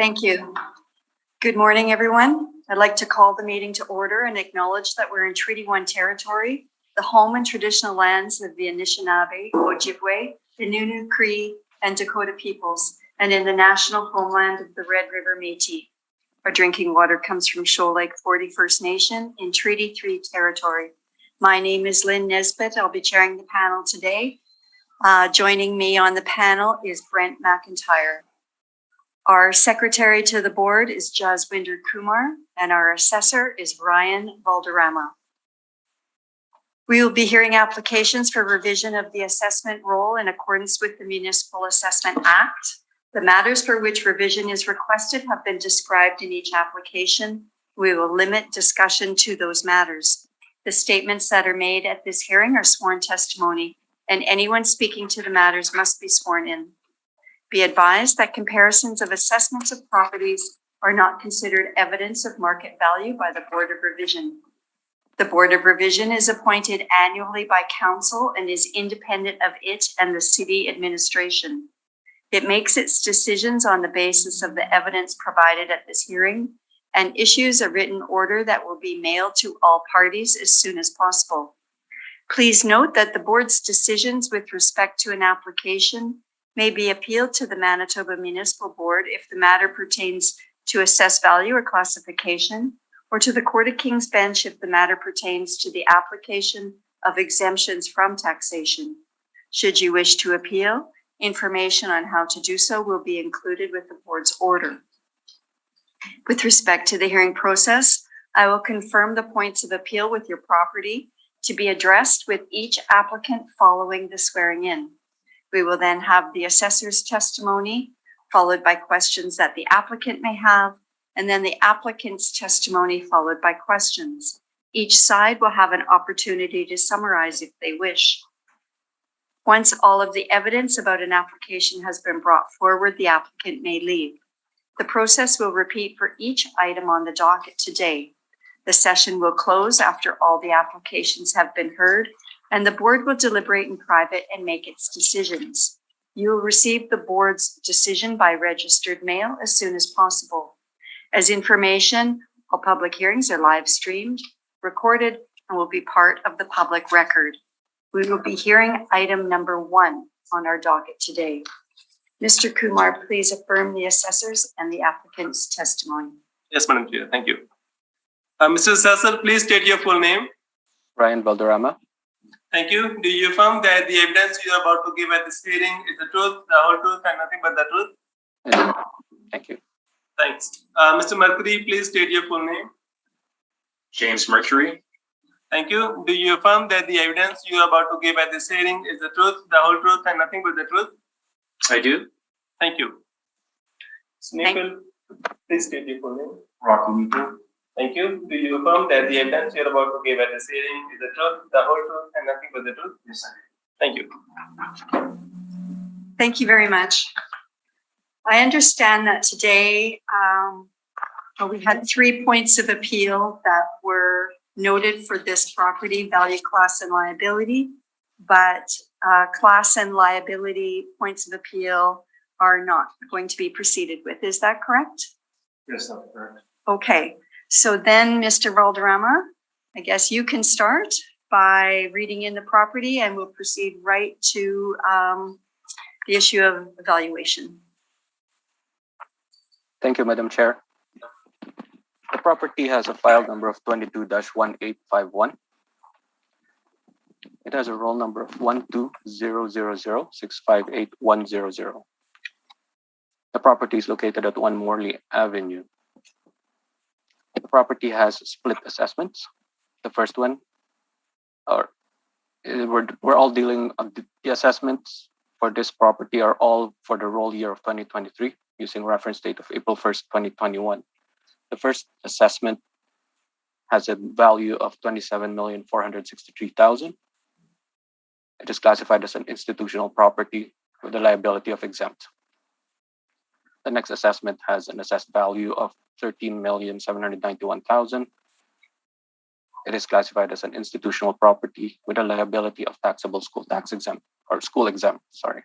Thank you. Good morning, everyone. I'd like to call the meeting to order and acknowledge that we're in Treaty 1 territory, the home and traditional lands of the Anishinaabe, Ojibwe, Innu, Cree, and Dakota peoples, and in the national homeland of the Red River Métis. Our drinking water comes from Shoal Lake 40 First Nation in Treaty 3 territory. My name is Lynn Nesbitt. I'll be chairing the panel today. Joining me on the panel is Brent McIntyre. Our secretary to the board is Jaswinder Kumar, and our assessor is Ryan Valderrama. We will be hearing applications for revision of the assessment roll in accordance with the Municipal Assessment Act. The matters for which revision is requested have been described in each application. We will limit discussion to those matters. The statements that are made at this hearing are sworn testimony, and anyone speaking to the matters must be sworn in. Be advised that comparisons of assessments of properties are not considered evidence of market value by the Board of Revision. The Board of Revision is appointed annually by Council and is independent of it and the City Administration. It makes its decisions on the basis of the evidence provided at this hearing and issues a written order that will be mailed to all parties as soon as possible. Please note that the Board's decisions with respect to an application may be appealed to the Manitoba Municipal Board if the matter pertains to assessed value or classification, or to the Court of King's Bench if the matter pertains to the application of exemptions from taxation. Should you wish to appeal, information on how to do so will be included with the Board's order. With respect to the hearing process, I will confirm the points of appeal with your property to be addressed with each applicant following the swearing in. We will then have the assessor's testimony, followed by questions that the applicant may have, and then the applicant's testimony followed by questions. Each side will have an opportunity to summarize if they wish. Once all of the evidence about an application has been brought forward, the applicant may leave. The process will repeat for each item on the docket today. The session will close after all the applications have been heard, and the board will deliberate in private and make its decisions. You will receive the board's decision by registered mail as soon as possible. As information, all public hearings are live streamed, recorded, and will be part of the public record. We will be hearing item number 1 on our docket today. Mr. Kumar, please affirm the assessor's and the applicant's testimony. Yes, Madam Chair, thank you. Mr. Assessor, please state your full name. Ryan Valderrama. Thank you. Do you affirm that the evidence you are about to give at this hearing is the truth, the whole truth, and nothing but the truth? Yes. Thank you. Thanks. Mr. Mercury, please state your full name. James Mercury. Thank you. Do you affirm that the evidence you are about to give at this hearing is the truth, the whole truth, and nothing but the truth? I do. Thank you. Sneakle, please state your full name. Rocky Meeker. Thank you. Do you affirm that the evidence you are about to give at this hearing is the truth, the whole truth, and nothing but the truth? Yes, I do. Thank you. Thank you very much. I understand that today we had 3 points of appeal that were noted for this property, value, class, and liability, but class and liability points of appeal are not going to be proceeded with. Is that correct? Yes, that's correct. Okay. So then, Mr. Valderrama, I guess you can start by reading in the property and we'll proceed right to the issue of evaluation. Thank you, Madam Chair. The property has a file number of 22-1851. It has a roll number of 12000658100. The property is located at 1 Morley Avenue. The property has split assessments. The first one, we're all dealing on the assessments for this property are all for the roll year of 2023 using reference date of April 1st, 2021. The first assessment has a value of $27,463,000. It is classified as an institutional property with a liability of exempt. The next assessment has an assessed value of $13,791,000. It is classified as an institutional property with a liability of taxable school tax exempt or school exempt. Sorry.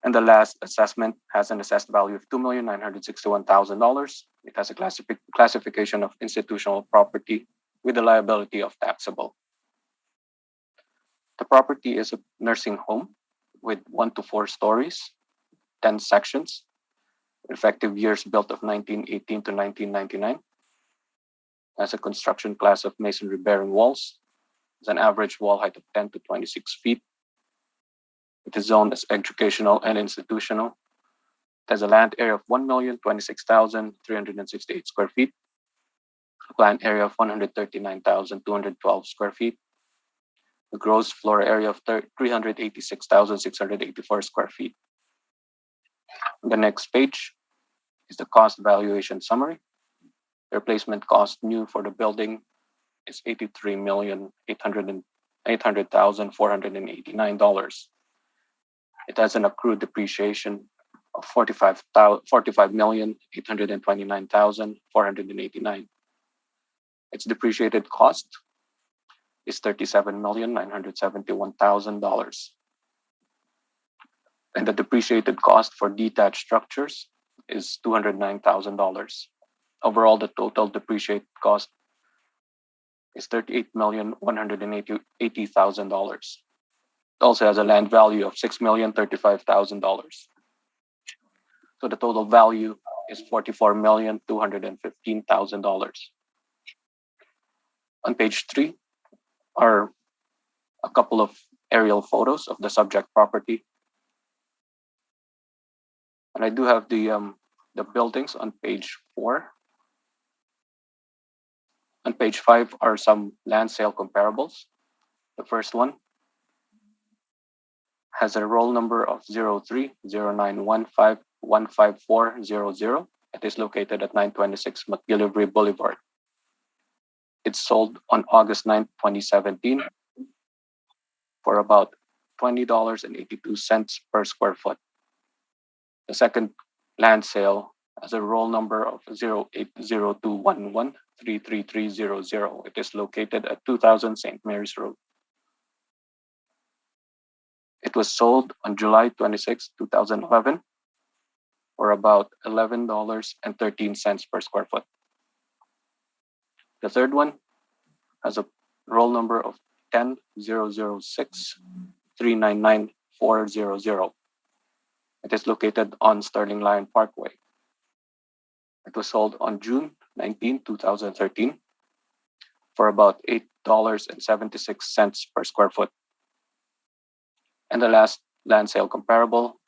And the last assessment has an assessed value of $2,961,000. It has a classification of institutional property with a liability of taxable. The property is a nursing home with 1 to 4 stories, 10 sections, effective years built of 1918 to 1999. Has a construction class of masonry bearing walls. Has an average wall height of 10 to 26 feet. It is zoned as educational and institutional. It has a land area of 1,026,368 square feet, a plant area of 139,212 square feet, a gross floor area of 386,684 square feet. The next page is the cost valuation summary. The replacement cost new for the building is $83,800,489. It has an accrued depreciation of $45,829,489. Its depreciated cost is $37,971,000. And the depreciated cost for detached structures is $209,000. Overall, the total depreciated cost is $38,180,000. It also has a land value of $6,035,000. So the total value is $44,215,000. On page 3 are a couple of aerial photos of the subject property. And I do have the buildings on page 4. On page 5 are some land sale comparables. The first one has a roll number of 0309151540. It is located at 926 McGillivray Boulevard. It's sold on August 9, 2017 for about $20.82 per square foot. The second land sale has a roll number of 080211333300. It is located at 2000 St. Mary's Road. It was sold on July 26, 2011 for about $11.13 per square foot. The third one has a roll number of 1000639940. It is located on Sterling Lion Parkway. It was sold on June 19, 2013 for about $8.76 per square foot. And the last land sale comparable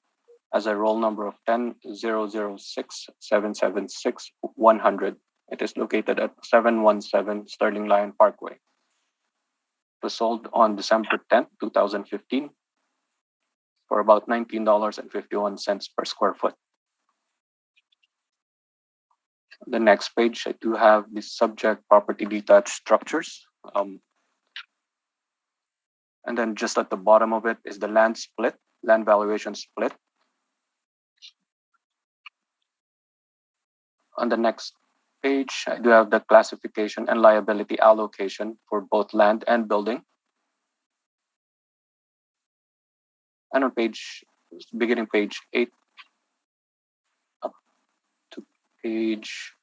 has a roll number of 10006776-100. It is located at 717 Sterling Lion Parkway. It was sold on December 10, 2015 for about $19.51 per square foot. The next page, I do have the subject property detached structures. And then just at the bottom of it is the land valuation split. On the next page, I do have the classification and liability allocation for both land and building. And on beginning page 8 up to page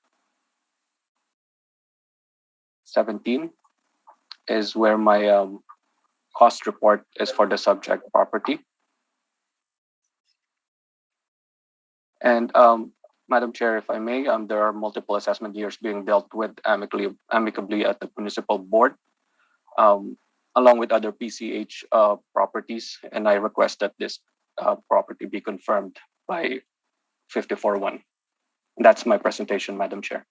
17 is where my cost report is for the subject property. And Madam Chair, if I may, there are multiple assessment years being dealt with amicably at the municipal board, along with other PCH properties, and I request that this property be confirmed by 54-1. That's my presentation, Madam Chair.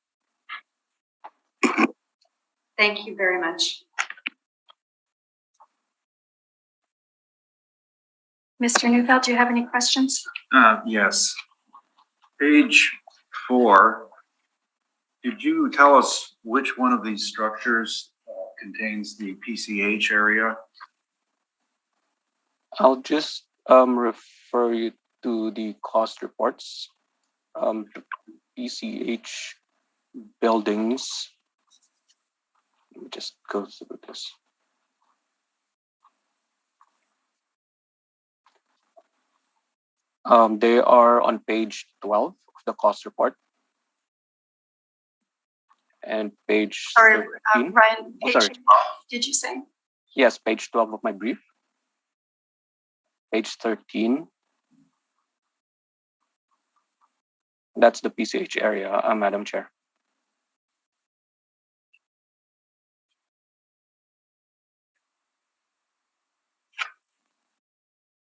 Thank you very much. Mr. Neufeld, do you have any questions? Yes. Page 4. Did you tell us which one of these structures contains the PCH area? I'll just refer you to the cost reports. The PCH buildings. Let me just go through this. They are on page 12 of the cost report and page Sorry, 13. Ryan, Oh, page sorry. 12, did you say? Yes, page 12 of my brief. Page 13. That's the PCH area, Madam Chair.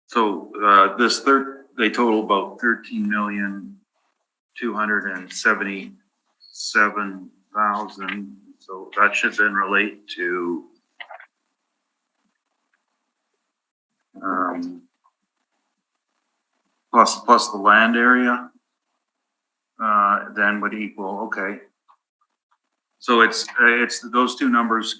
So they total about 13,277,000. So that should then relate to plus the land area, then would equal, okay. So it's those two numbers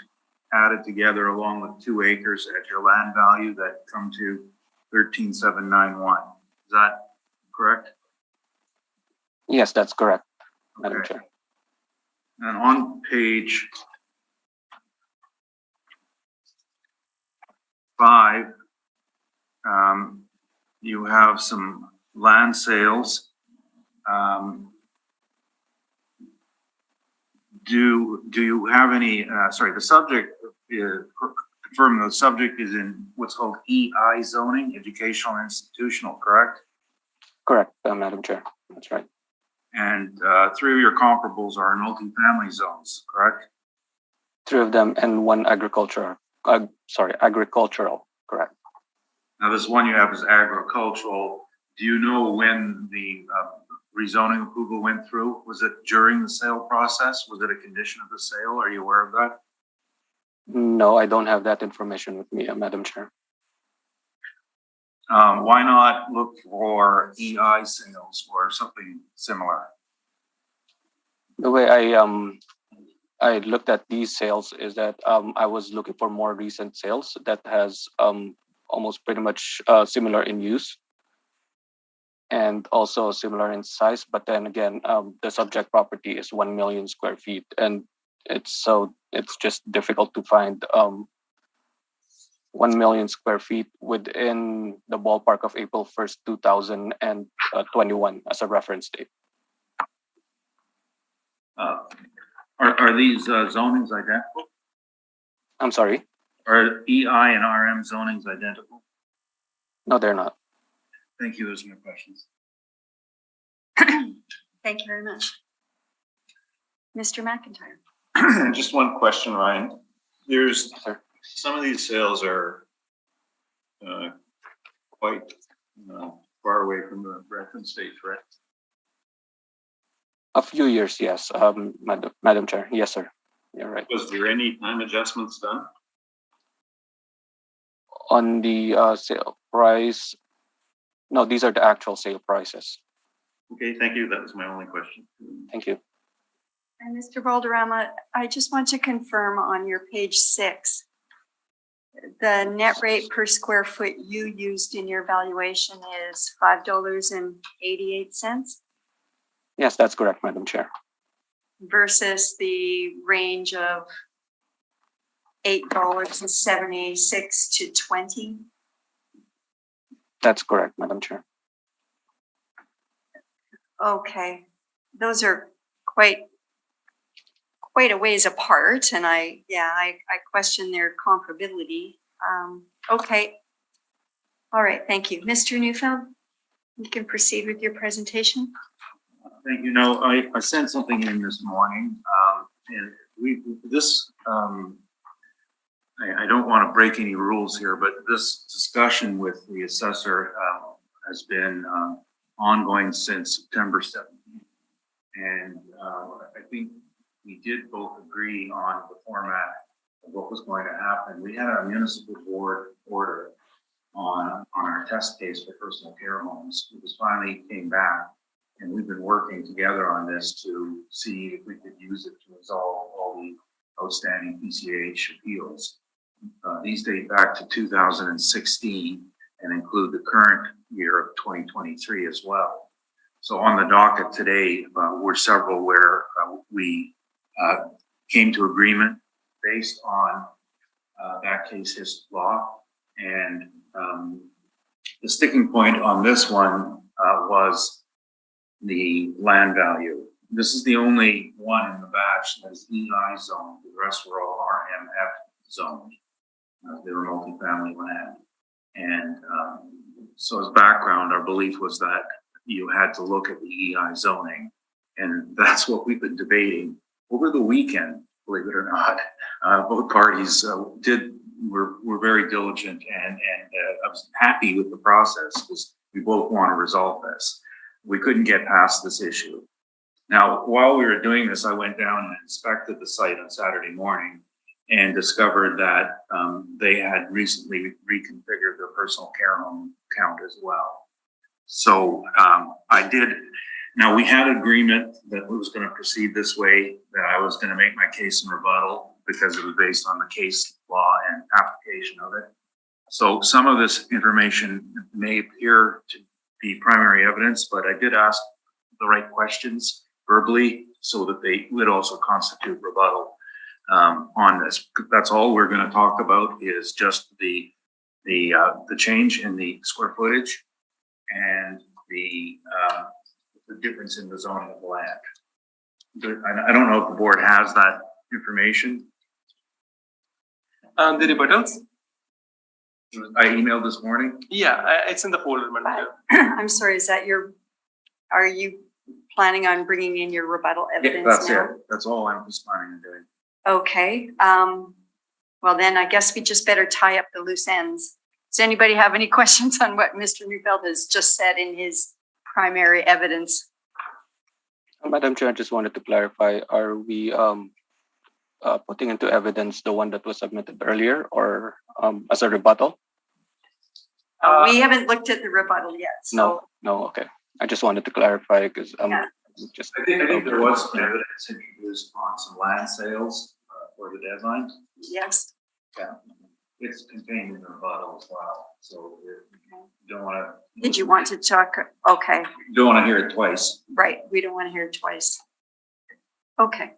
added together along with 2 acres at your land value that come to 13,791. Is that correct? Yes, that's correct, Madam Okay. Chair. And on page 5, you have some land sales. Do you have any, sorry, the subject, confirm the subject is in what's called EI zoning, educational institutional, correct? Correct, Madam Chair. That's right. And 3 of your comparables are in multifamily zones, correct? 3 of them and 1 agricultural. Agricultural. Correct. Now, this one you have is agricultural. Do you know when the rezoning approval went through? Was it during the sale process? Was it a condition of the sale? Are you aware of that? No, I don't have that information with me, Madam Chair. Why not look for EI sales or something similar? The way I looked at these sales is that I was looking for more recent sales that has almost pretty much similar in use and also similar in size. But then again, the subject property is 1 million square feet, and it's just difficult to find 1 million square feet within the ballpark of April 1st, 2021 as a reference date. Are these zonings identical? I'm sorry? Are EI and RM zonings identical? No, they're not. Thank you. Those are my questions. Thank you very much. Mr. McIntyre. Just one question, Ryan. There's Sir. some of these sales are quite far away from the reference date, correct? A few years, yes, Madam Chair. Yes, sir. You're right. Was there any time adjustments done? On the sale price, no, these are the actual sale prices. Okay, thank you. That was my only question. Thank you. And Mr. Valderrama, I just want to confirm on your page 6, the net rate per square foot you used in your valuation is $5.88 Yes, that's correct, Madam Chair. versus the range of $8.76 to $20. That's correct, Madam Chair. Okay, those are quite a ways apart, and I question their comparability. Okay, all right, thank you, Mr. Neufeld. You can proceed with your presentation. Thank you. No, I sent something in this morning, and I don't want to break any rules here, but this discussion with the assessor has been ongoing since September 17th. And I think we did both agree on the format of what was going to happen. We had a municipal board order on our test case for personal care homes. It was finally came back, and we've been working together on this to see if we could use it to resolve all the outstanding PCH appeals. These date back to 2016 and include the current year of 2023 as well. So on the docket today were several where we came to agreement based on that case history law, and the sticking point on this one was the land value. This is the only one in the batch that is EI zoned. The rest were all RMF zoned. They were multifamily land. And so as background, our belief was that you had to look at the EI zoning. And that's what we've been debating over the weekend, believe it or not. Both parties were very diligent, and I was happy with the process because we both want to resolve this. We couldn't get past this issue. Now, while we were doing this, I went down and inspected the site on Saturday morning and discovered that they had recently reconfigured their personal care home count as well. So I did. Now, we had agreement that it was going to proceed this way, that I was going to make my case in rebuttal because it was based on the case law and application of it. So some of this information may appear to be primary evidence, but I did ask the right questions verbally so that they would also constitute rebuttal on this. That's all we're going to talk about is just the change in the square footage and the difference in the zoning of the land. I don't know if the board has that information. The rebuttals? I emailed this morning. Yeah, it's in the folder, Madam I'm sorry, are you planning on bringing in your rebuttal evidence That's now? it. That's all I'm just planning on doing. Okay, well then I guess we just better tie up the loose ends. Does anybody have any questions on what Mr. Neufeld has just said in his primary evidence? Madam Chair, I just wanted to clarify, are we putting into evidence the one that was submitted earlier or as a rebuttal? We haven't looked at the rebuttal yet, so. No, okay. I just wanted to clarify because Yeah. just. I think there was some evidence introduced on some land sales for the deadline. Yes, Yeah, it's contained in the rebuttal as well. So you don't want to. did you want to talk? Okay, Don't want to hear it twice. right, we don't want to hear it twice. Okay,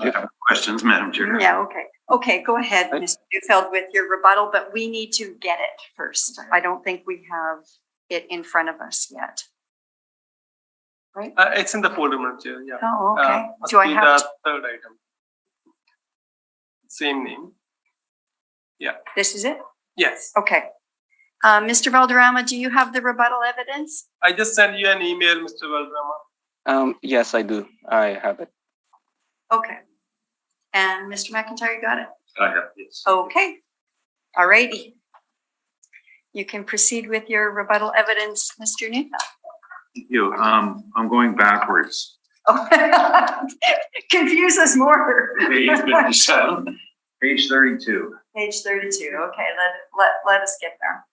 I have questions, Madam Chair. yeah, okay. Okay, go ahead, Right. Mr. Neufeld, with your rebuttal, but we need to get it first. I don't think we have it in front of us yet. It's in the folder, Madam Chair, yeah. Oh, okay. Must Do I be have, the third item? Same name. this is it? Yes, Okay. Mr. Valderrama, do you have the rebuttal evidence? I just sent you an email, Mr. Valderrama. Yes, I do. I have it. Okay. And Mr. McIntyre, you got it? I have, yes. Okay. All righty. You can proceed with your rebuttal evidence, Mr. Neufeld. Thank you. I'm going backwards. Oh, confuse us more. Page 57. Page 32. Page 32. Okay, let us get there.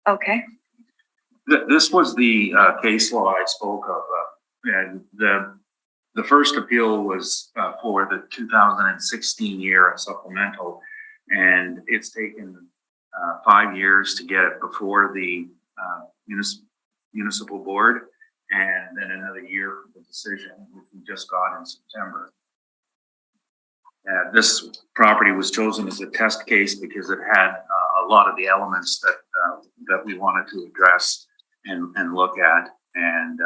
Okay. This was the case law I spoke of, and the first appeal was for the 2016 year supplemental, and it's taken 5 years to get it before the municipal board, and then another year for the decision, which we just got in September. This property was chosen as a test case because it had a lot of the elements that we wanted to address and look at. And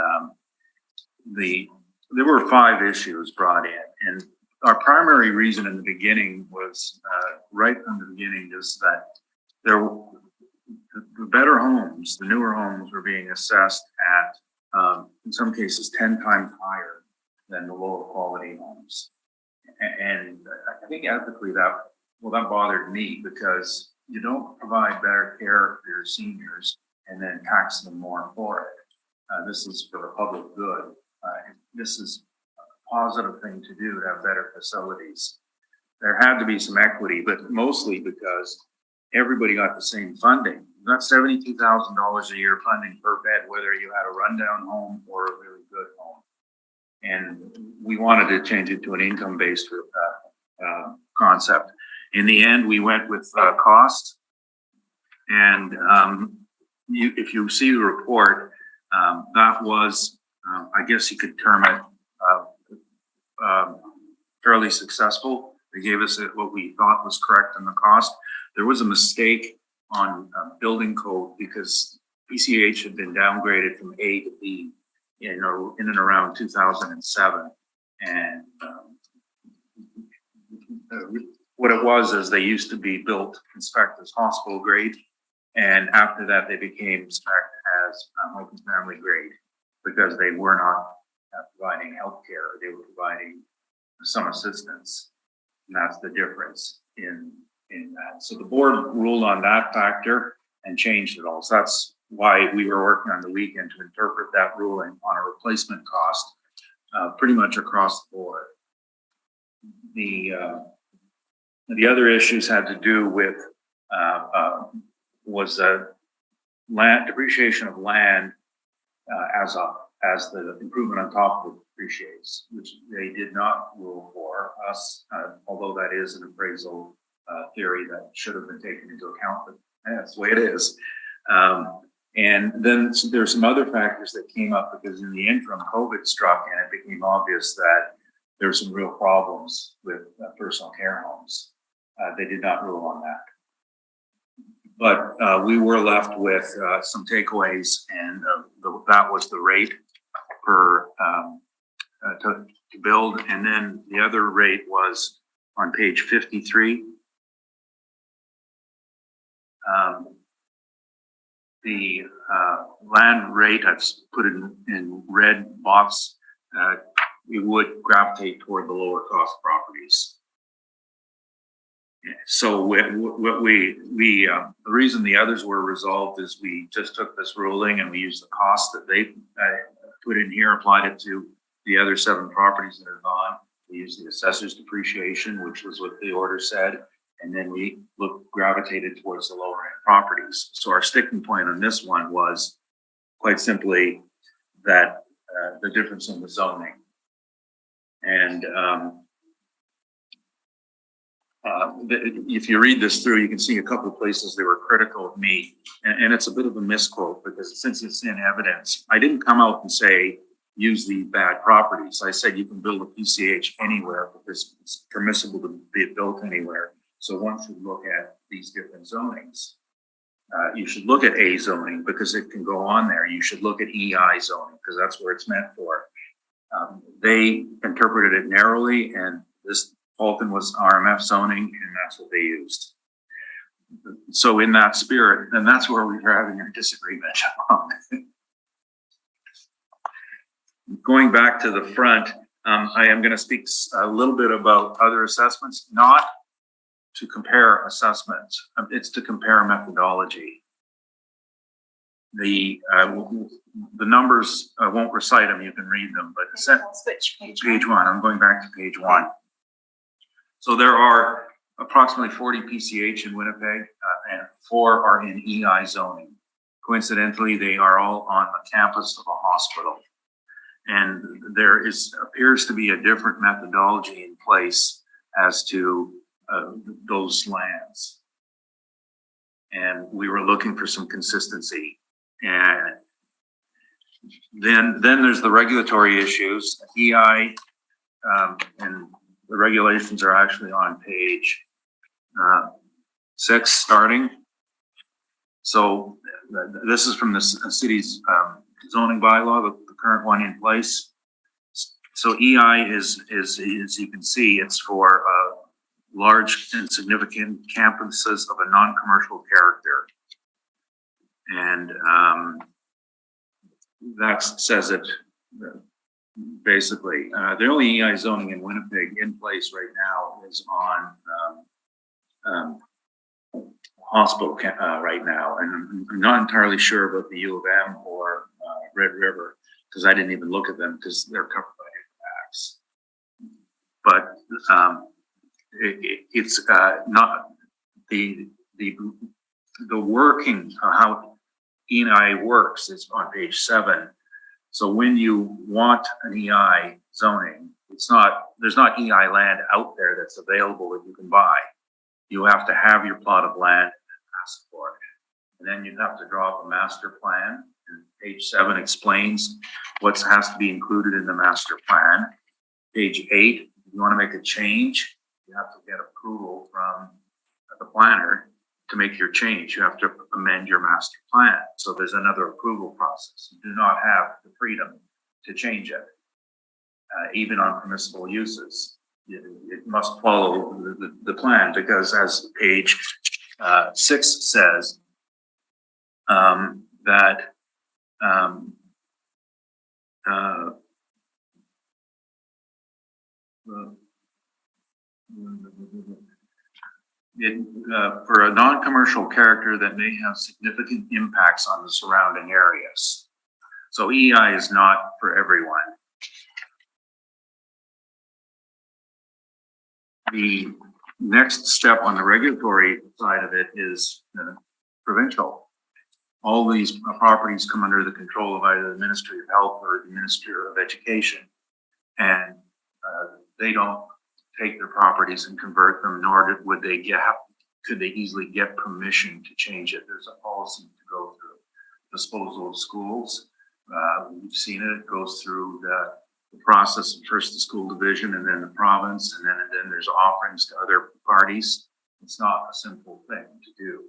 there were 5 issues brought in. And our primary reason in the beginning was right from the beginning is that the better homes, the newer homes were being assessed at, in some cases, 10 times higher than the lower quality homes. And I think ethically that bothered me because you don't provide better care for your seniors and then tax them more for it. This is for the public good. This is a positive thing to do to have better facilities. There had to be some equity, but mostly because everybody got the same funding. You got $72,000 a year funding per bed, whether you had a rundown home or a really good home. And we wanted to change it to an income-based concept. In the end, we went with cost. And if you see the report, that was, I guess you could term it fairly successful. They gave us what we thought was correct in the cost. There was a mistake on building code because PCH had been downgraded from A to B in and around 2007. And what it was is they used to be built, inspected as hospital grade. And after that, they became inspected as multifamily grade because they were not providing healthcare. They were providing some assistance. And that's the difference in that. So the board ruled on that factor and changed it all. So that's why we were working on the weekend to interpret that ruling on a replacement cost pretty much across the board. The other issues had to do with was land depreciation of land as the improvement on top of it depreciates, which they did not rule for us, although that is an appraisal theory that should have been taken into account, but that's the way it is. And then there's some other factors that came up because in the interim, COVID struck and it became obvious that there were some real problems with personal care homes. They did not rule on that. But we were left with some takeaways, and that was the rate per to build. And then the other rate was on page 53. The land rate, I've put it in red box, we would gravitate toward the lower cost properties. So the reason the others were resolved is we just took this ruling and we used the cost that they put in here, applied it to the other 7 properties that are gone. We used the assessor's depreciation, which was what the order said. And then we gravitated towards the lower end properties. So our sticking point on this one was quite simply that the difference in the zoning. And if you read this through, you can see a couple of places they were critical of me. And it's a bit of a misquote because since it's in evidence, I didn't come out and say, use the bad properties. I said you can build a PCH anywhere because it's permissible to be built anywhere. So one should look at these different zonings. You should look at A zoning because it can go on there. You should look at EI zoning because that's where it's meant for. They interpreted it narrowly, and this Fulton was RMF zoning, and that's what they used. So in that spirit, and that's where we were having a disagreement on. Going back to the front, I am going to speak a little bit about other assessments, not to compare assessments. It's to compare methodology. The numbers, I won't recite them, you can read them, but Switch page. page 1, I'm going back to page 1. So there are approximately 40 PCH in Winnipeg, and 4 are in EI zoning. Coincidentally, they are all on the campus of a hospital. And there appears to be a different methodology in place as to those lands. And we were looking for some consistency. And then there's the regulatory issues. EI and the regulations are actually on page 6 starting. So this is from the city's zoning bylaw, the current one in place. So EI is as you can see, it's for large and significant campuses of a non-commercial character. And that says it basically. The only EI zoning in Winnipeg in place right now is on hospital right now. And I'm not entirely sure about the U of M or Red River, because I didn't even look at them because they're covered by different acts. But it's not the working how EI works is on page 7. So when you want an EI zoning, there's not EI land out there that's available that you can buy. You have to have your plot of land and ask for it. And then you have to draw up a master plan. And page 7 explains what has to be included in the master plan. page 8, if you want to make a change, you have to get approval from the planner to make your change. You have to amend your master plan. So there's another approval process. You do not have the freedom to change it, even on permissible uses. It must follow the plan, because as page 6 says, that for a non-commercial character that may have significant impacts on the surrounding areas. So EI is not for everyone. The next step on the regulatory side of it is provincial. All these properties come under the control of either the Ministry of Health or the Ministry of Education, and they don't take their properties and convert them, nor could they easily get permission to change it. There's a policy to go through. Disposal of schools, we've seen it. It goes through the process of first the school division and then the province, and then there's offerings to other parties. It's not a simple thing to do.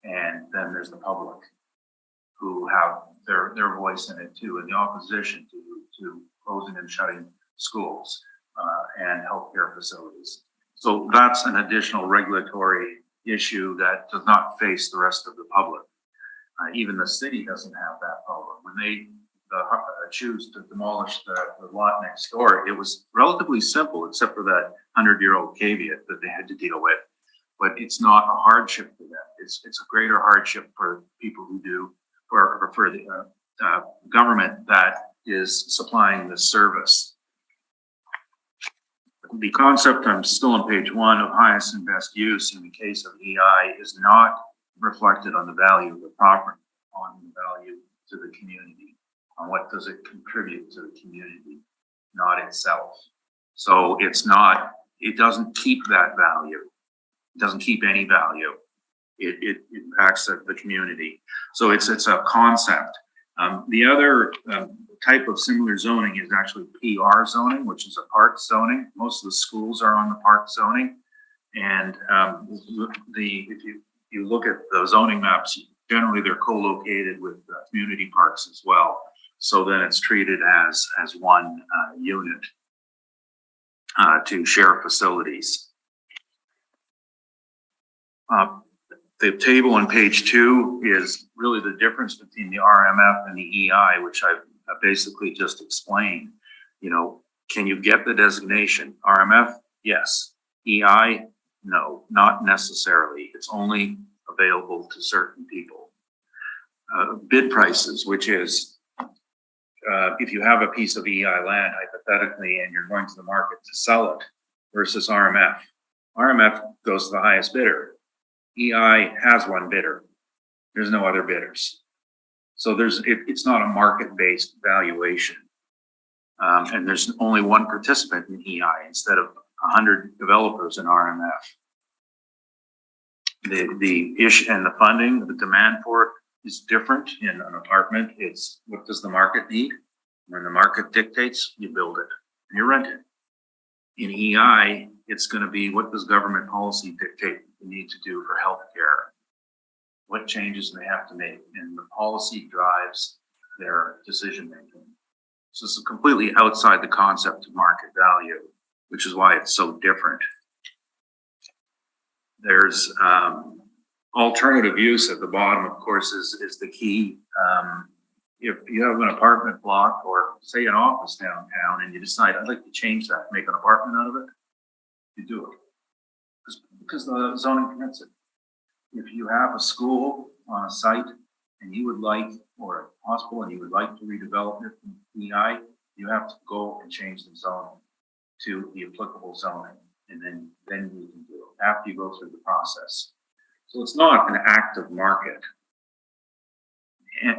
And then there's the public, who have their voice in it too, in the opposition to closing and shutting schools and healthcare facilities. So that's an additional regulatory issue that does not face the rest of the public. Even the city doesn't have that problem. When they choose to demolish the lot next door, it was relatively simple, except for that 100-year-old caveat that they had to deal with. But it's not a hardship for them. It's a greater hardship for people who do, for the government that is supplying the service. The concept, I'm still on page 1, of highest and best use in the case of EI is not reflected on the value of the property, on the value to the community, on what does it contribute to the community, not itself. So it doesn't keep that value. It doesn't keep any value. It impacts the community. So it's a concept. The other type of similar zoning is actually PR zoning, which is a park zoning. Most of the schools are on the park zoning. And if you look at the zoning maps, generally they're co-located with community parks as well. So then it's treated as one unit to share facilities. The table on page 2 is really the difference between the RMF and the EI, which I've basically just explained. You know, can you get the designation? RMF, yes. EI, no, not necessarily. It's only available to certain people. Bid prices, which is if you have a piece of EI land, hypothetically, and you're going to the market to sell it, versus RMF. RMF goes to the highest bidder. EI has one bidder. There's no other bidders. So it's not a market-based valuation. And there's only one participant in EI instead of 100 developers in RMF. The issue and the funding, the demand for it is different. In an apartment, it's what does the market need? When the market dictates, you build it and you rent it. In EI, it's going to be what does government policy dictate you need to do for healthcare? What changes they have to make, and the policy drives their decision making. So it's completely outside the concept of market value, which is why it's so different. There's alternative use at the bottom, of course, is the key. If you have an apartment block or say an office downtown and you decide I'd like to change that, make an apartment out of it, you do it because the zoning permits it. If you have a school on a site and you would like, or a hospital and you would like to redevelop it from EI, you have to go and change the zoning to the applicable zoning, and then you can do it after you go through the process. So it's not an active market.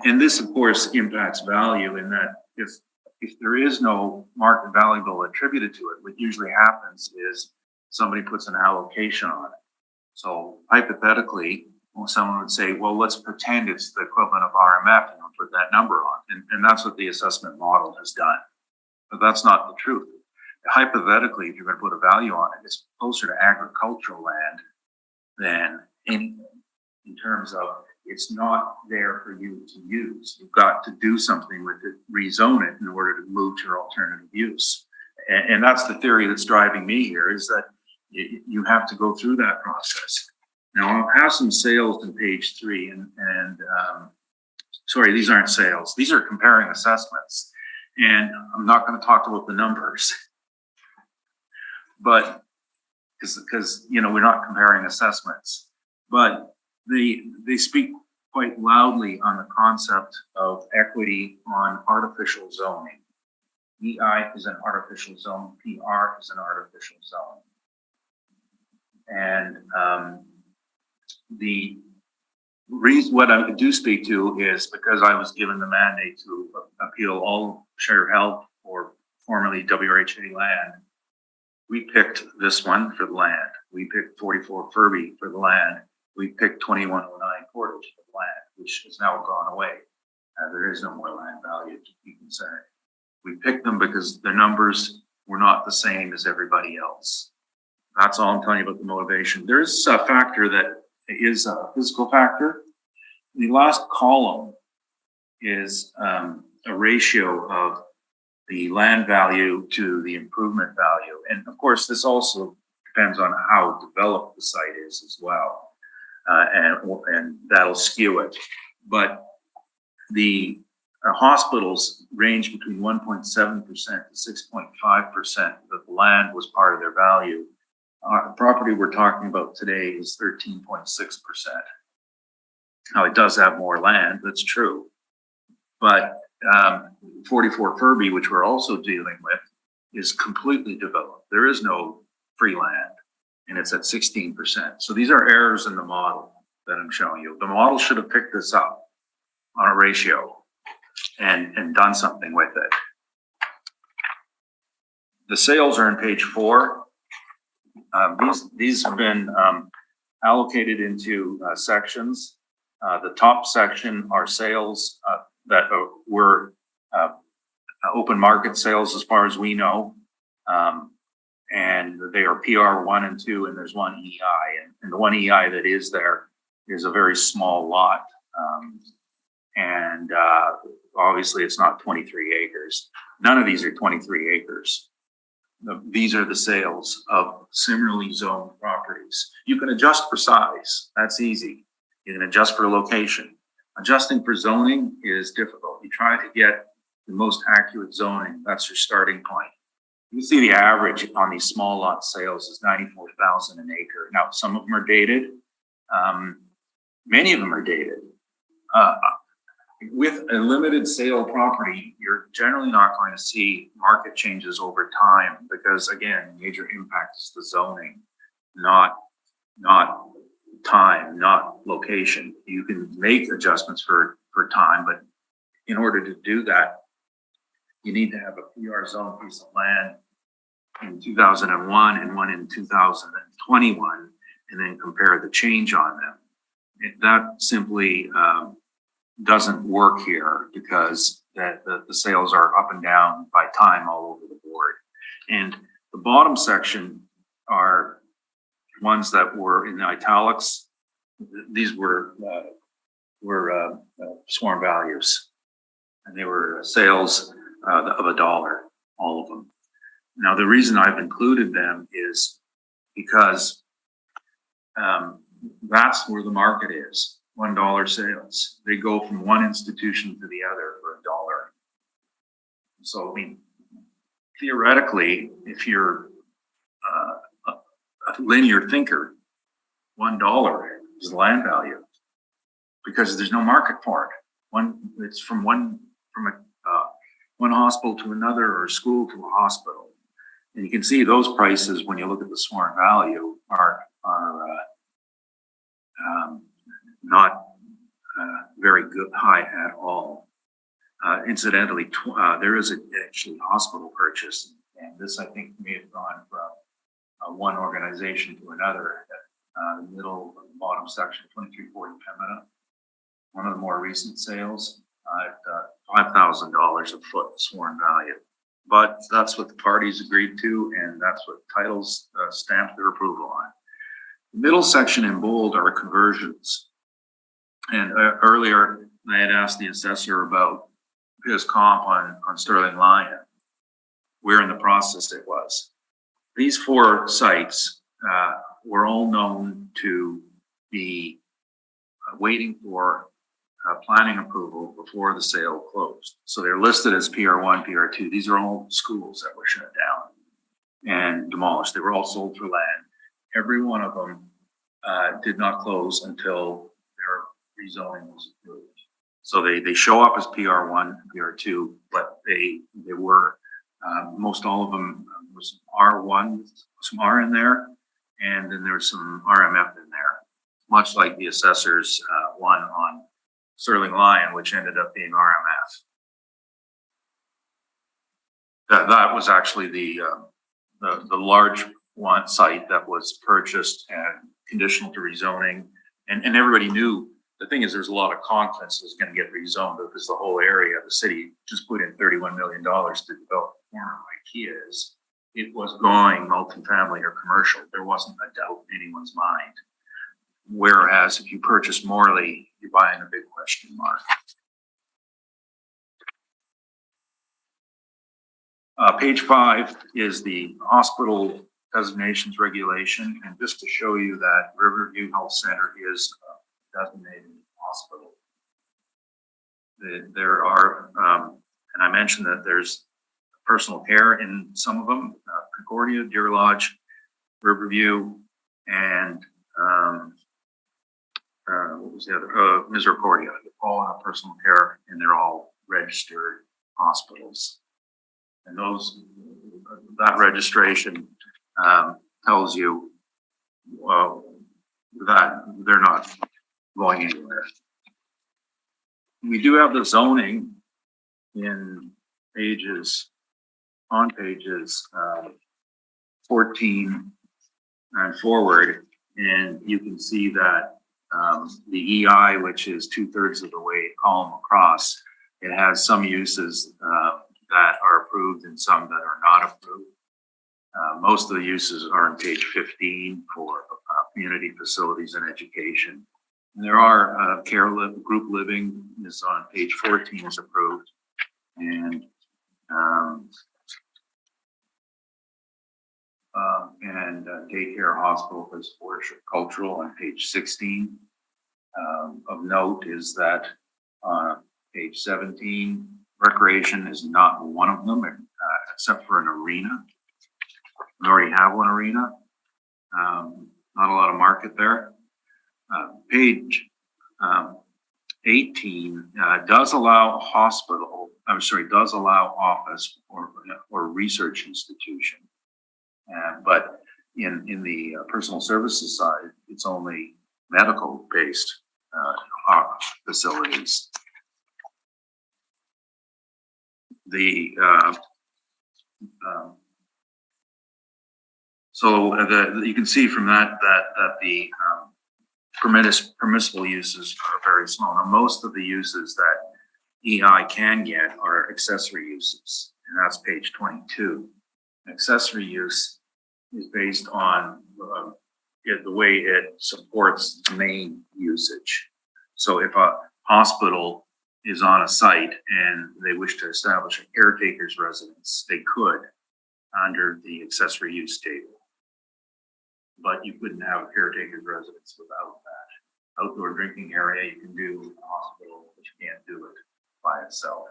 And this, of course, impacts value in that if there is no market value attributed to it, what usually happens is somebody puts an allocation on it. So hypothetically, someone would say, well, let's pretend it's the equivalent of RMF and I'll put that number on. And that's what the assessment model has done. But that's not the truth. hypothetically, if you're going to put a value on it, it's closer to agricultural land than anything in terms of it's not there for you to use. You've got to do something with it, rezone it in order to move to your alternative use. And that's the theory that's driving me here, is that you have to go through that process. Now, I'll have some sales in page 3, and sorry, these aren't sales. These are comparing assessments. And I'm not going to talk about the numbers, but because we're not comparing assessments, but they speak quite loudly on the concept of equity on artificial zoning. EI is an artificial zone, PR is an artificial zone. And the reason what I do speak to is because I was given the mandate to appeal all share held or formerly WRHA land. We picked this one for the land. We picked 44 Furby for the land. We picked 2109 Portage for the land, which has now gone away. There is no more land value to be concerned. We picked them because the numbers were not the same as everybody else. That's all I'm telling you about the motivation. There's a factor that is a physical factor. The last column is a ratio of the land value to the improvement value. And of course, this also depends on how developed the site is as well. And that'll skew it. But the hospitals range between 1.7% to 6.5% that the land was part of their value. The property we're talking about today is 13.6%. Now, it does have more land, that's true. But 44 Furby, which we're also dealing with, is completely developed. There is no free land, and it's at 16%. So these are errors in the model that I'm showing you. The model should have picked this up on a ratio and done something with it. The sales are on page 4. These have been allocated into sections. The top section are sales that were open market sales as far as we know. And they are PR 1 and 2, and there's one EI. And the one EI that is there is a very small lot. Obviously it's not 23 acres. None of these are 23 acres. These are the sales of similarly zoned properties. You can adjust for size. That's easy. You can adjust for location. Adjusting for zoning is difficult. You try to get the most accurate zoning. That's your starting point. You can see the average on these small lot sales is $94,000 an acre. Now, some of them are dated. Many of them are dated. With a limited sale property, you're generally not going to see market changes over time because, again, major impact is the zoning, not time, not location. You can make adjustments for time, but in order to do that, you need to have a PR zone piece of land in 2001 and one in 2021, and then compare the change on them. That simply doesn't work here because the sales are up and down by time all over the board. And the bottom section are ones that were in the italics. These were sworn values, and they were sales of $1, all of them. Now, the reason I've included them is because that's where the market is. $1 sales. They go from one institution to the other for $1. So, I mean, theoretically, if you're a linear thinker, $1 is the land value because there's no market for it. It's from one hospital to another, or a school to a hospital, and you can see those prices when you look at the sworn value are not very good, high at all. Incidentally, there is actually hospital purchase, and this I think may have gone from one organization to another. The middle, bottom section, 2340 Pembina. One of the more recent sales at $5,000 a foot sworn value. but that's what the parties agreed to, and that's what titles stamped their approval on. The middle section in bold are conversions. And earlier, I had asked the assessor about his comp on Sterling Lion, where in the process it was. These 4 sites were all known to be waiting for planning approval before the sale closed. So they're listed as PR1, PR2. These are all schools that were shut down and demolished. They were all sold for land. Every one of them did not close until their rezoning was approved. So they show up as PR1, PR2, but they were, most all of them was R1, some R in there, and then there's some RMF in there, much like the assessor's one on Sterling Lion, which ended up being RMF. That was actually the large one site that was purchased and conditional to rezoning, and everybody knew. The thing is, there's a lot of confidence it was going to get rezoned because the whole area of the city just put in $31 million to develop former IKEAs. It was going multifamily or commercial. There wasn't a doubt in anyone's mind. Whereas if you purchase Morley, you're buying a big question mark. Page 5 is the hospital designations regulation. And just to show you that Riverview Health Center is a designated hospital. There are, and I mentioned that there's personal care in some of them, Concordia, Deer Lodge, Riverview, and what was the other? Misericordia. They all have personal care, and they're all registered hospitals. And that registration tells you that they're not going anywhere. We do have the zoning in pages 14 and forward, and you can see that the EI, which is 2/3 of the way column across, it has some uses that are approved and some that are not approved. Most of the uses are on page 15 for community facilities and education. And there are group living is on page 14 is approved, and daycare hospital is horticultural on page 16. Of note is that page 17, recreation is not one of them, except for an arena. We already have one arena. Not a lot of market there. Page 18 does allow does allow office or research institution. But in the personal services side, it's only medical based facilities. You can see from that the permissible uses are very small. Now, most of the uses that EI can get are accessory uses, and that's page 22. Accessory use is based on the way it supports the main usage. So if a hospital is on a site and they wish to establish a caretaker's residence, they could under the accessory use table. But you couldn't have a caretaker's residence without that. Outdoor drinking area, you can do in a hospital, but you can't do it by itself.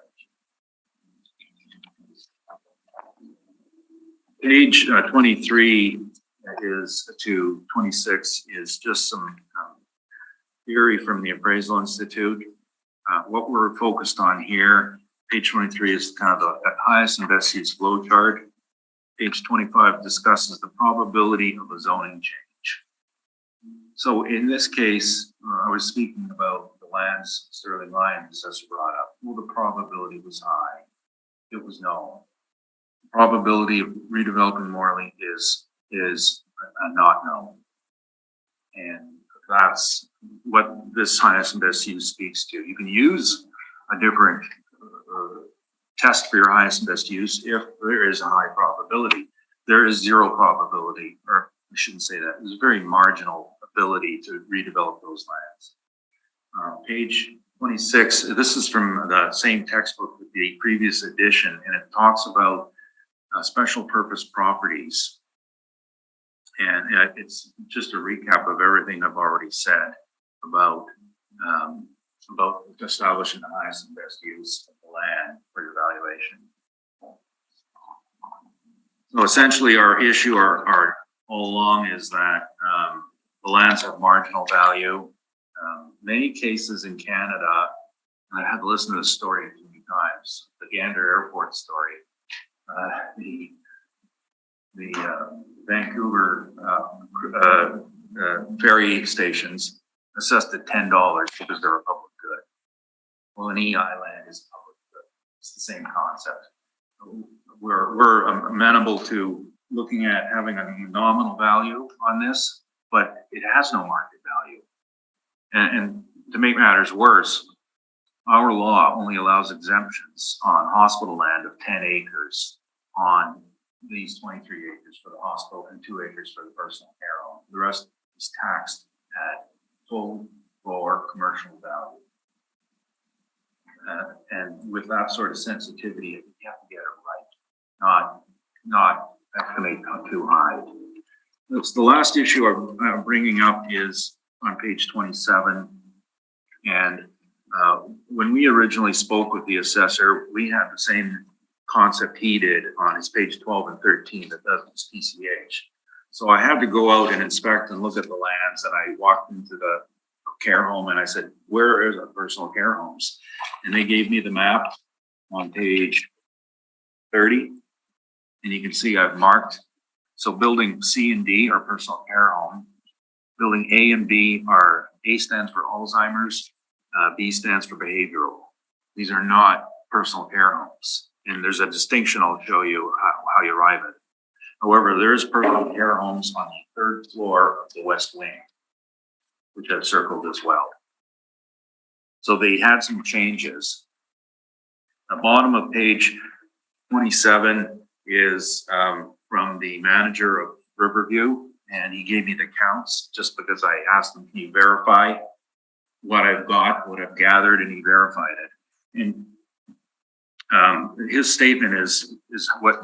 Page 23 to 26 is just some theory from the Appraisal Institute. What we're focused on here, page 23 is kind of the highest and best use flow chart. Page 25 discusses the probability of a zoning change. So in this case, I was speaking about the lands Sterling Lion assessor brought up. Well, the probability was high. It was known. The probability of redeveloping Morley is not known. And that's what this highest and best use speaks to. You can use a different test for your highest and best use if there is a high probability. There is zero probability, or I shouldn't say that, there's a very marginal ability to redevelop those lands. Page 26, this is from the same textbook with the previous edition, and it talks about special purpose properties. And it's just a recap of everything I've already said about establishing the highest and best use of the land for your valuation. So essentially our issue our all along is that the lands have marginal value. Many cases in Canada, and I had to listen to this story too many times, the Gander Airport story, the Vancouver ferry stations assessed at $10 because they're a public good. Well, an EI land is public good. It's the same concept. We're amenable to looking at having a nominal value on this, but it has no market value. And to make matters worse, our law only allows exemptions on hospital land of 10 acres on these 23 acres for the hospital and 2 acres for the personal care home. The rest is taxed at full or commercial value. And with that sort of sensitivity, you have to get it right, not estimate too high. That's the last issue I'm bringing up is on page 27. And when we originally spoke with the assessor, we had the same concept he did on his page 12 and 13 that does PCH. So I had to go out and inspect and look at the lands, and I walked into the care home and I said, where are the personal care homes? And they gave me the map on page 30. And you can see I've marked. So building C and D are personal care home. Building A and B are, A stands for Alzheimer's, B stands for behavioral. These are not personal care homes. And there's a distinction I'll show you how you arrive at it. However, there's personal care homes on the 3rd floor of the West Wing, which I've circled as well. So they had some changes. The bottom of page 27 is from the manager of Riverview, and he gave me the counts just because I asked him, can you verify what I've got, what I've gathered, and he verified it. And his statement is what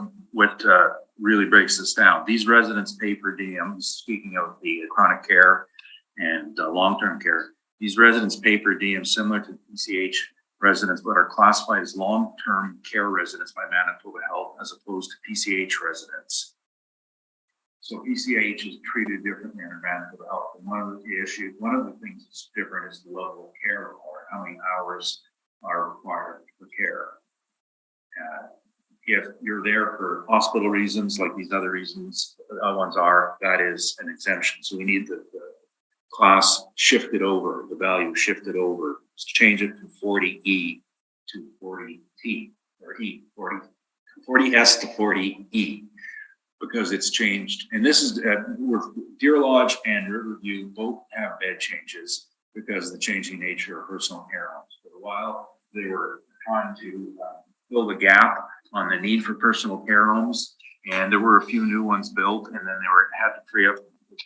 really breaks this down. These residents pay per diem, speaking of the chronic care and long-term care. These residents pay per diem similar to PCH residents, but are classified as long-term care residents by Manitoba Health as opposed to PCH residents. So PCH is treated differently under Manitoba Health. And one of the things that's different is the level of care required, how many hours are required for care. If you're there for hospital reasons, like these other reasons, ones are, that is an exemption. So we need the class shifted over, the value shifted over, change it from 40E to 40T, or E, 40S to 40E, because it's changed. And this is, Deer Lodge and Riverview both have bed changes because of the changing nature of personal care homes. For a while, they were trying to fill the gap on the need for personal care homes, and there were a few new ones built, and then they had to free up,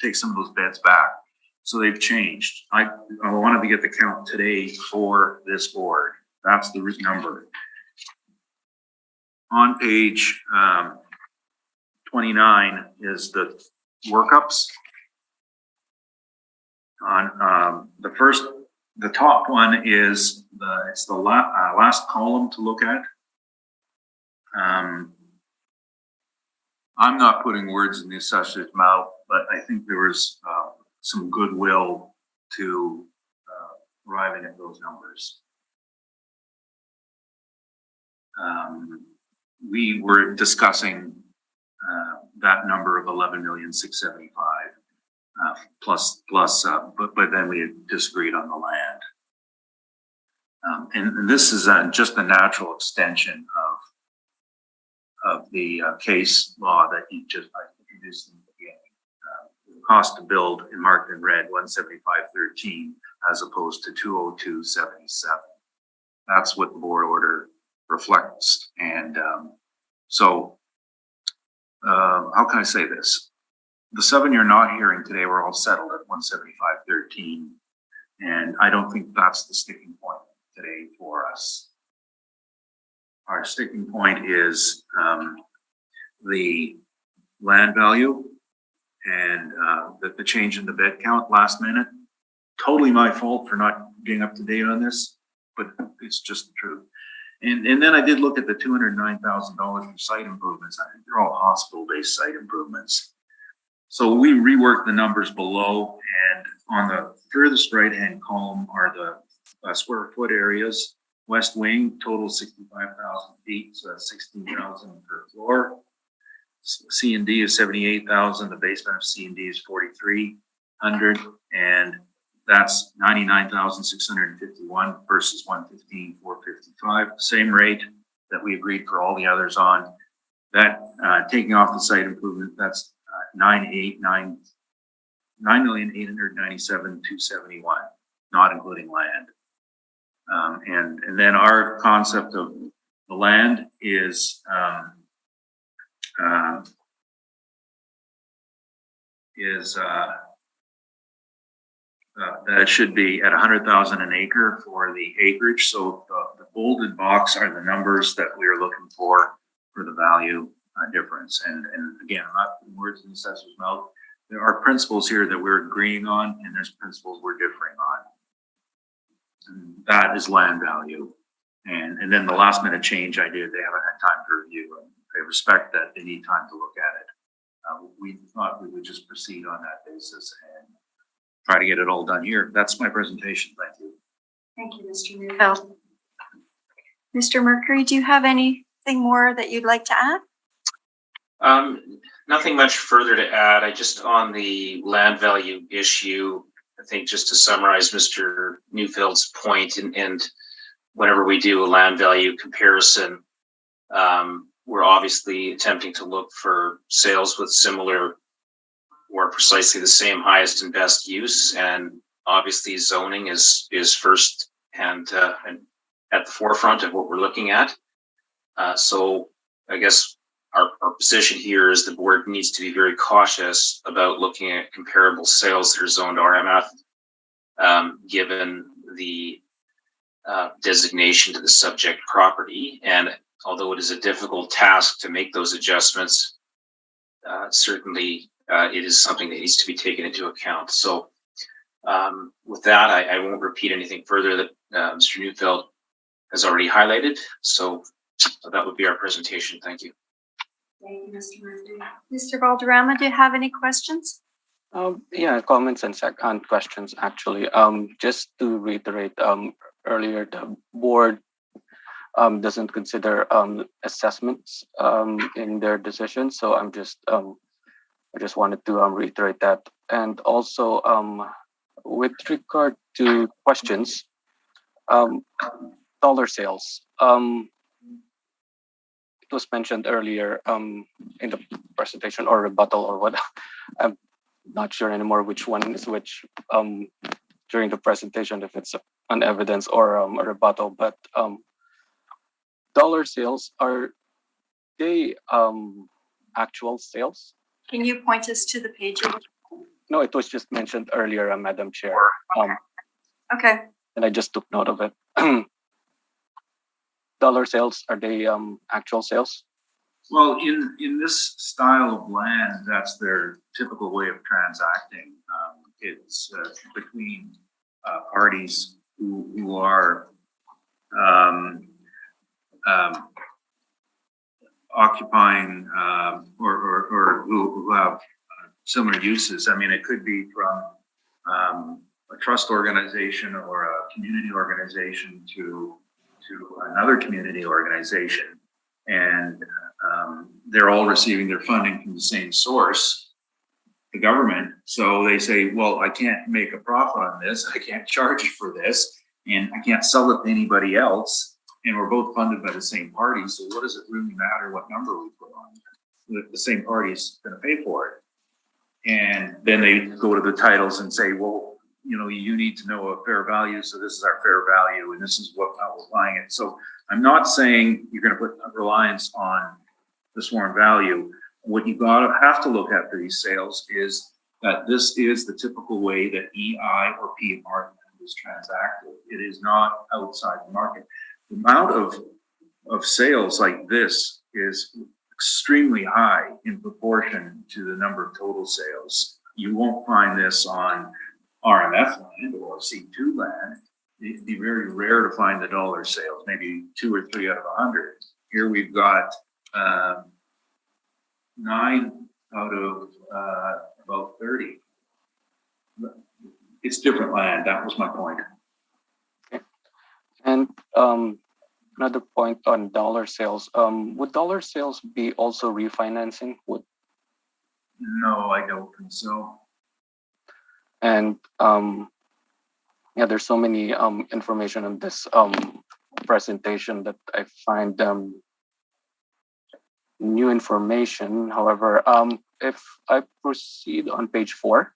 take some of those beds back. So they've changed. I wanted to get the count today for this board. That's the number. On page 29 is the workups. On the top one is it's the last column to look at. I'm not putting words in the assessor's mouth, but I think there was some goodwill to arriving at those numbers. We were discussing that number of 11,675,000 plus, but then we had disagreed on the land. And this is just a natural extension of the case law that you just introduced in the beginning. The cost to build in marked in red 175.13 as opposed to 202.77. That's what the board order reflects. And so how can I say this? The 7 you're not hearing today were all settled at 175.13. And I don't think that's the sticking point today for us. Our sticking point is the land value and the change in the bed count last minute. Totally my fault for not being up to date on this, but it's just the truth. And then I did look at the $209,000 for site improvements. I think they're all hospital-based site improvements. So we reworked the numbers below, and on the furthest right-hand column are the square foot areas. West wing, total 65,000 feet, so that's 16,000 per floor. C and D is 78,000. The basement of C and D is 4,300, and that's 99,651 versus 115,455. Same rate that we agreed for all the others on. That taking off the site improvement, that's 9,897,271, not including land. And then our concept of the land is that it should be at 100,000 an acre for the acreage. So the bolded box are the numbers that we are looking for the value difference. And again, I'm not putting words in the assessor's mouth. There are principles here that we're agreeing on, and there's principles we're differing on. And that is land value. And then the last minute change I did, they haven't had time to review, and I respect that they need time to look at it. We thought we would just proceed on that basis and try to get it all done here. That's my presentation. Thank you. Thank you, Mr. Neufeld. Mr. Mercury, do you have anything more that you'd like to add? Nothing much further to add. I just on the land value issue, I think just to summarize Mr. Neufeld's point, and whenever we do a land value comparison, we're obviously attempting to look for sales with similar or precisely the same highest and best use. And obviously zoning is first and at the forefront of what we're looking at. So I guess our position here is the board needs to be very cautious about looking at comparable sales that are zoned RMF, given the designation to the subject property. And although it is a difficult task to make those adjustments, certainly it is something that needs to be taken into account. So with that, I won't repeat anything further that Mr. Neufeld has already highlighted. So that would be our presentation. Thank you. Thank you, Mr. Murphy. Mr. Valderrama, do you have any questions? Yeah, comments and second questions actually. Just to reiterate, earlier the board doesn't consider assessments in their decision. So I just wanted to reiterate that. And also with regard to questions, dollar sales. It was mentioned earlier in the presentation or rebuttal or what. I'm not sure anymore which one is which during the presentation, if it's an evidence or a rebuttal. But dollar sales, are they actual sales? Can you point us to the page? No, it was just mentioned earlier, Madam Chair. Okay. And I just took note of it. Dollar sales, are they actual sales? Well, in this style of land, that's their typical way of transacting. It's between parties who are occupying or who have similar uses. I mean, it could be from a trust organization or a community organization to another community organization, and they're all receiving their funding from the same source, the government. So they say, well, I can't make a profit on this, I can't charge you for this, and I can't sell it to anybody else, and we're both funded by the same party, so what does it really matter what number we put on it? The same party is going to pay for it. And then they go to the titles and say, well, you need to know a fair value. So this is our fair value and this is how we're buying it. So I'm not saying you're going to put a reliance on the sworn value. What you have to look at for these sales is that this is the typical way that EI or PMR is transacted. It is not outside the market. The amount of sales like this is extremely high in proportion to the number of total sales. You won't find this on RMF land or C2 land. It'd be very rare to find the dollar sales, maybe 2 or 3 out of 100. Here we've got 9 out of about 30. It's different land. That was my point. Okay. And another point on dollar sales. Would dollar sales be also refinancing? No, I don't think so. And yeah, there's so many information on this presentation that I find new information. However, if I proceed on page 4,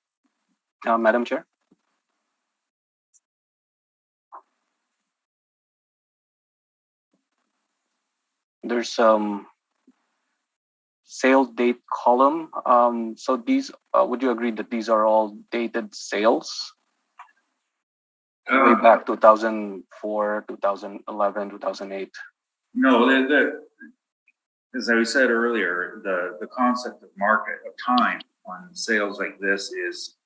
Madam Chair. There's sale date column. So these, would you agree that these are all dated sales? Way back 2004, 2011, 2008. No, as I said earlier, the concept of market, of time on sales like this is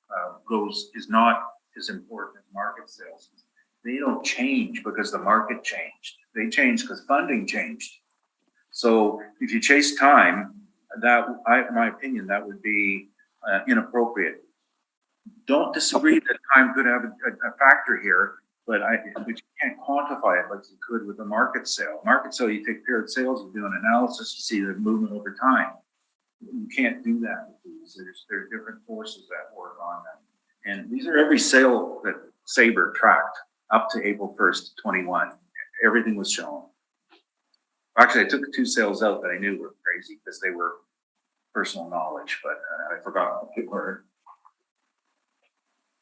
not as important as market sales. They don't change because the market changed. They changed because funding changed. So if you chase time, in my opinion, that would be inappropriate. Don't disagree that time could have a factor here, but you can't quantify it like you could with a market sale. Market sale, you take paired sales, you do an analysis, you see the movement over time. You can't do that with these. There are different forces that work on them. And these are every sale that Sabre tracked up to April 1st, 21. Everything was shown. Actually, I took 2 sales out that I knew were crazy because they were personal knowledge, but I forgot what they were.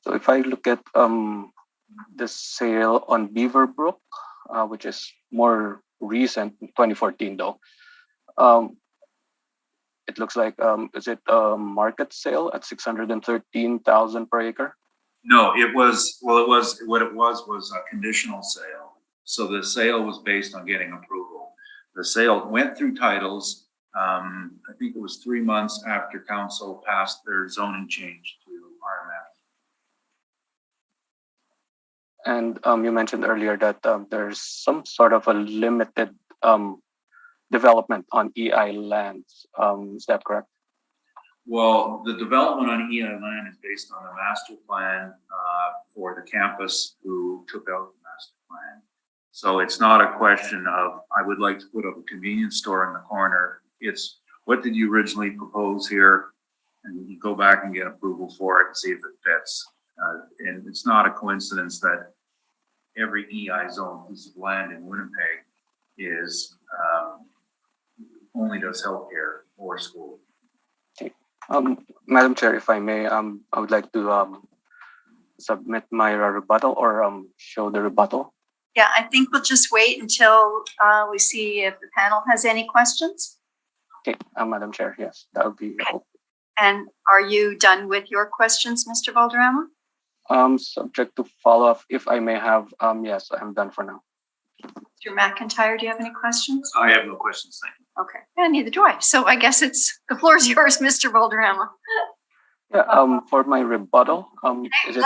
So if I look at the sale on Beaverbrook, which is more recent, 2014 though, it looks like, is it a market sale at 613,000 per acre? No, what it was a conditional sale. So the sale was based on getting approval. The sale went through titles. I think it was 3 months after council passed their zoning change to RMF. And you mentioned earlier that there's some sort of a limited development on EI lands. Is that correct? Well, the development on EI land is based on a master plan for the campus who took out the master plan. So it's not a question of, I would like to put up a convenience store in the corner. It's, what did you originally propose here? And you go back and get approval for it and see if it fits. And it's not a coincidence that every EI zone piece of land in Winnipeg is only does healthcare or school. Okay. Madam Chair, if I may, I would like to submit my rebuttal or show the rebuttal. Yeah, I think we'll just wait until we see if the panel has any questions. Okay, Madam Chair, yes, that would be helpful. And are you done with your questions, Mr. Valderrama? Subject to follow-up, if I may have, yes, I'm done for now. Mr. McIntyre, do you have any questions? I have no questions, thank you. Okay, yeah, neither do I. So I guess the floor is yours, Mr. Valderrama. Yeah, for my rebuttal, is it?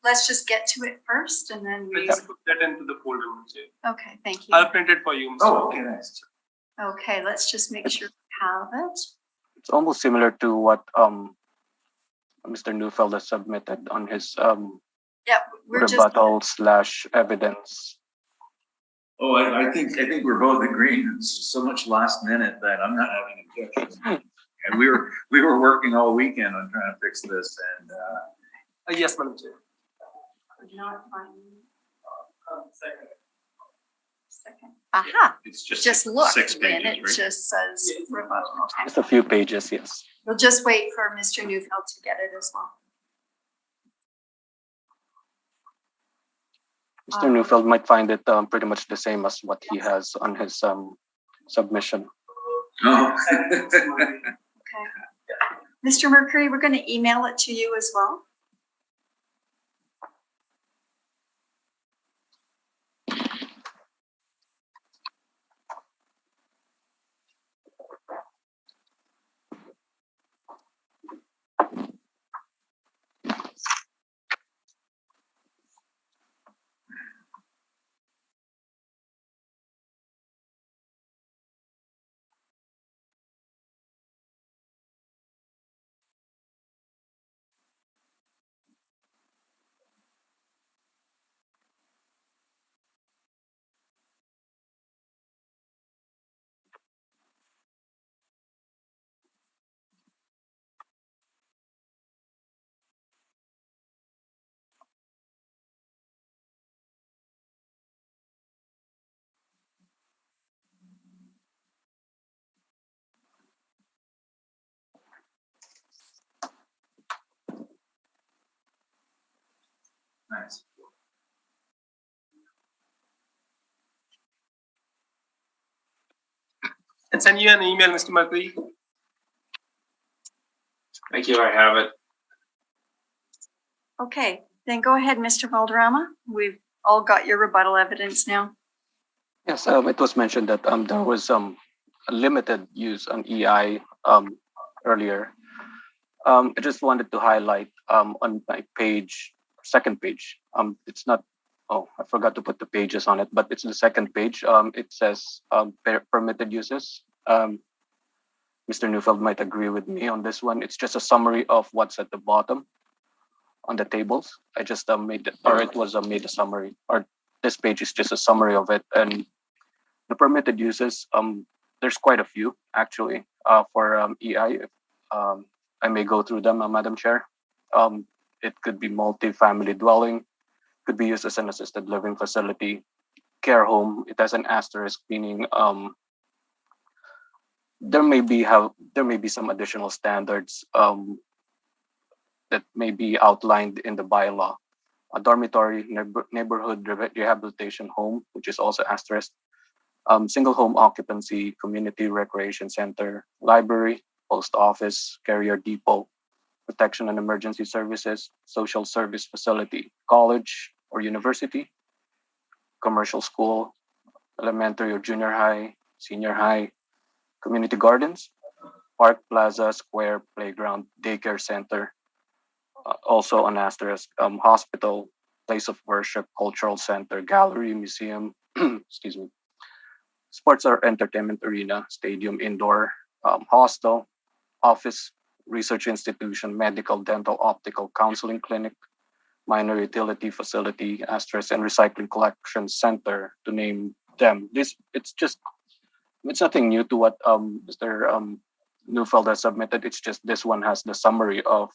Let's just get to it first, and then we. Let's put that into the folder. Okay, thank you. I'll print it for you. Mr. Oh, okay, nice. Okay, let's just make sure we have it. It's almost similar to what Mr. Neufeld has submitted on his Yeah, we're rebuttal / evidence. Oh, I think we're both agreeing. It's so much last minute that I'm not having objections. And we were working all weekend on trying to fix this, and Yes, Madam Chair. not finding Second. Aha, it's just just look, 6 then pages, it right? just says rebuttal. Okay, Just a few pages, yes. we'll just wait for Mr. Neufeld to get it as well. Mr. Neufeld might find it pretty much the same as what he has on his submission. Oh. Okay. Mr. Mercury, we're going to email it to you as well. Nice. And send you an email, Mr. Mercury. Thank you. I have it. Okay, then go ahead, Mr. Valderrama. We've all got your rebuttal evidence now. Yes, it was mentioned that there was a limited use on EI earlier. I just wanted to highlight on my page, second page. It's not. Oh, I forgot to put the pages on it, but it's the second page. It says permitted uses. Mr. Neufeld might agree with me on this one. It's just a summary of what's at the bottom on the tables. I just made it, or it was made a summary, or this page is just a summary of it. And the permitted uses, there's quite a few actually for EI. I may go through them, Madam Chair. It could be multi-family dwelling, could be used as an assisted living facility, care home. It has an asterisk, meaning there may be some additional standards that may be outlined in the bylaw. A dormitory, neighborhood rehabilitation home, which is also asterisk, single home occupancy, community recreation center, library, post office, carrier depot, protection and emergency services, social service facility, college or university, commercial school, elementary or junior high, senior high, community gardens, park, plaza, square, playground, daycare center, also on asterisk, hospital, place of worship, cultural center, gallery, museum, excuse me, sports or entertainment arena, stadium, indoor, hostel, office, research institution, medical, dental, optical, counseling clinic, minor utility facility, asterisk, and recycling collection center, to name them. It's nothing new to what Mr. Neufeld has submitted. It's just this one has the summary of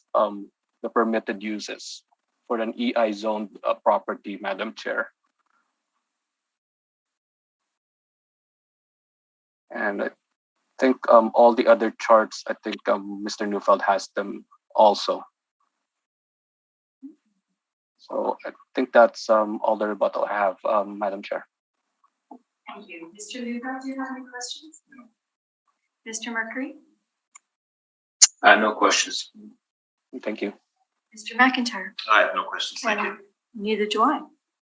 the permitted uses for an EI zoned property, Madam Chair. And I think all the other charts, I think Mr. Neufeld has them also. So I think that's all the rebuttal I have, Madam Chair. Thank you. Mr. Neufeld, do you have any questions? No. Mr. Mercury? No questions. Thank you. Mr. McIntyre? I have no questions. Thank you. Neither do I.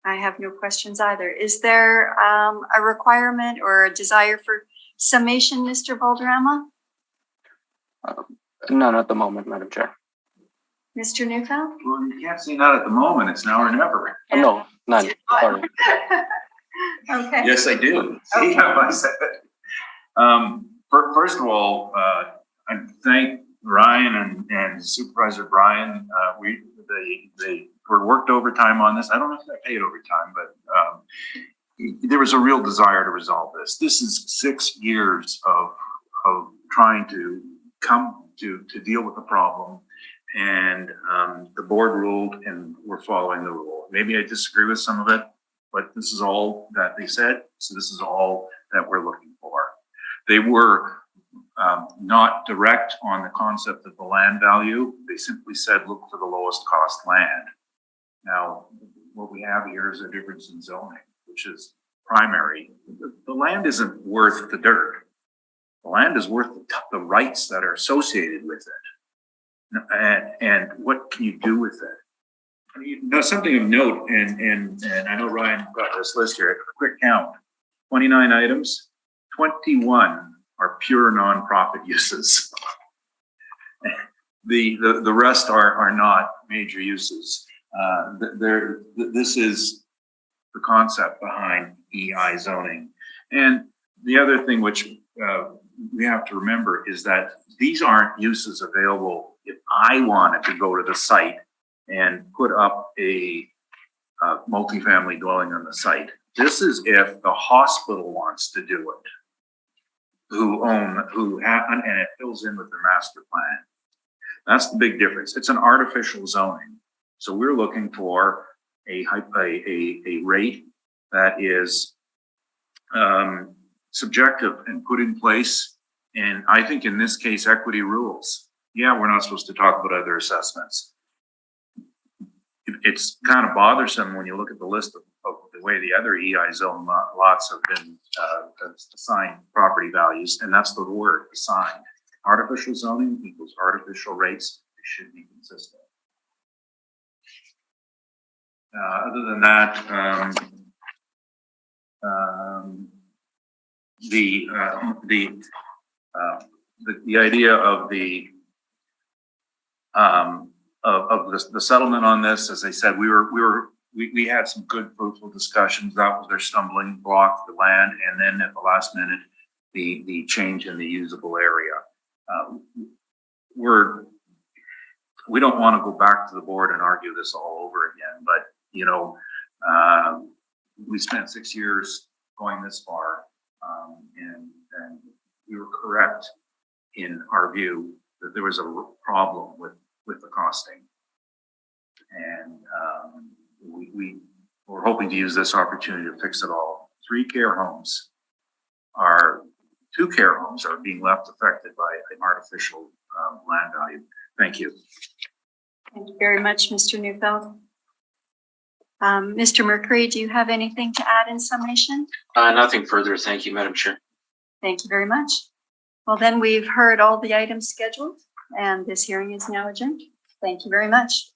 I have no questions either. Is there a requirement or a desire for summation, Mr. Valderrama? None at the moment, Madam Chair. Mr. Neufeld? Well, you can't say not at the moment. It's now or never. No, none. Sorry. Okay. Yes, I do. See Okay. how I said it. First of all, I thank Ryan and Supervisor Brian. They were worked overtime on this. I don't know if they paid overtime, but there was a real desire to resolve this. This is 6 years of trying to come to deal with the problem, and the board ruled, and we're following the rule. Maybe I disagree with some of it, but this is all that they said. So this is all that we're looking for. They were not direct on the concept of the land value. They simply said, look for the lowest cost land. Now, what we have here is a difference in zoning, which is primary. The land isn't worth the dirt. The land is worth the rights that are associated with it. And what can you do with it? Now, something of note, and I know Ryan got this list here, a quick count, 29 items, 21 are pure nonprofit uses. The rest are not major uses. This is the concept behind EI zoning. And the other thing which we have to remember is that these aren't uses available if I wanted to go to the site and put up a multifamily dwelling on the site. This is if the hospital wants to do it, and it fills in with their master plan. That's the big difference. It's an artificial zoning. So we're looking for a rate that is subjective and put in place. And I think in this case, equity rules. Yeah, we're not supposed to talk about other assessments. It's kind of bothersome when you look at the list of the way the other EI zone lots have been assigned property values, and that's the word, assigned. Artificial zoning equals artificial rates. They should be consistent. Other than that, the idea of the settlement on this, as I said, we had some good fruitful discussions. That was their stumbling block, the land, and then at the last minute, the change in the usable area. We don't want to go back to the board and argue this all over again, but you know, we spent 6 years going this far, and we were correct in our view that there was a problem with the costing, and we were hoping to use this opportunity to fix it all. 2 care homes are being left affected by an artificial land value. Thank you. Thank you very much, Mr. Neufeld. Mr. Mercury, do you have anything to add in summation? Nothing further. Thank you, Madam Chair. Thank you very much. Well, then we've heard all the items scheduled, and this hearing is now adjourned. Thank you very much.